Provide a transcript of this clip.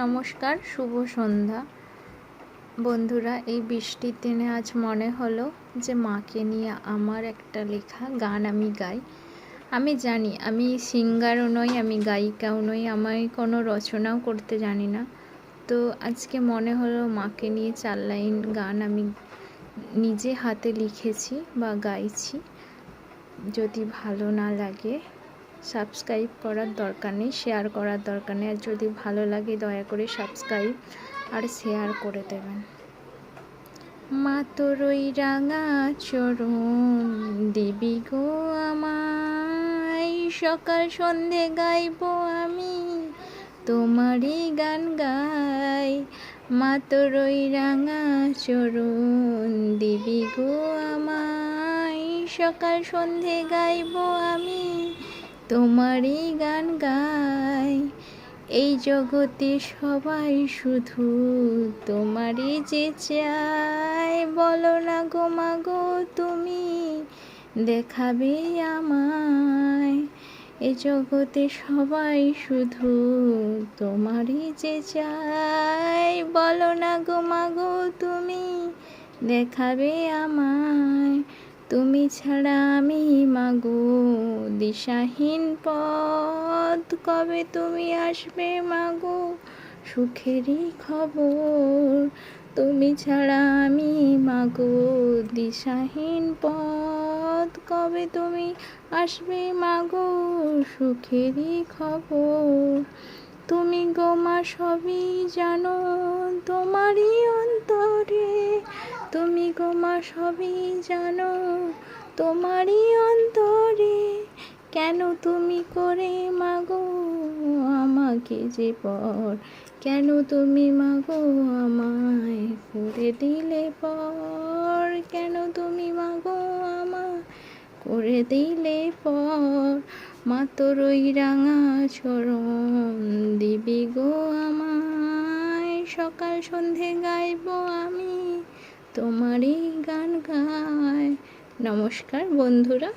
নমস্কার, শুভ সন্ধ্যা বন্ধুরা। এই বৃষ্টির দিনে আজ মনে হলো যে মাকে নিয়ে আমার একটা লেখা গান আমি গাই। আমি জানি আমি সিঙ্গারও নই, আমি গায়িকাও নই, আমি কোনো রচনাও করতে জানি না। তো আজকে মনে হলো মাকে নিয়ে 4 লাইন গান আমি নিজে হাতে লিখেছি বা গাইছি। যদি ভালো না লাগে সাবস্ক্রাইব করার দরকার নেই, শেয়ার করার দরকার নেই। আর যদি ভালো লাগে দয়া করে সাবস্ক্রাইব আর শেয়ার করে দেবেন। মা তোর ওই রাঙা চরণ দিবি গো আমায়, সকাল সন্ধে গাইব আমি তোমারই গান গাই। মা তোর ওই রাঙা চরণ দিবি গো আমায়, সকাল সন্ধে গাইব আমি তোমারই গান গাই। এই জগতে সবাই শুধু তোমারই যে চায়, বলো না গো মাগো তুমি দেখাবে আমায়। এই জগতে সবাই শুধু তোমারই যে চায়, বলো না গো মাগো তুমি দেখাবে আমায়। তুমি ছাড়া আমি মাগো দিশাহীন পথ, কবে তুমি আসবে মাগো সুখেরই খবর। তুমি ছাড়া আমি মাগো দিশাহীন পথ, কবে তুমি আসবে মাগো সুখেরই খবর। তুমি গো মা সবই জানো তোমারই অন্তরে, তুমি গো মা সবই জানো তোমারই অন্তরে। কেন তুমি করে মাগো আমাকে যে পর, কেন তুমি মাগো আমায় করে দিলে পর, কেন তুমি মাগো আমায় করে দিলে পর। মা তোর ওই রাঙা চরণ দিবি গো আমায়, সকাল সন্ধে গাইব আমি তোমারই গান গাই। নমস্কার বন্ধুরা।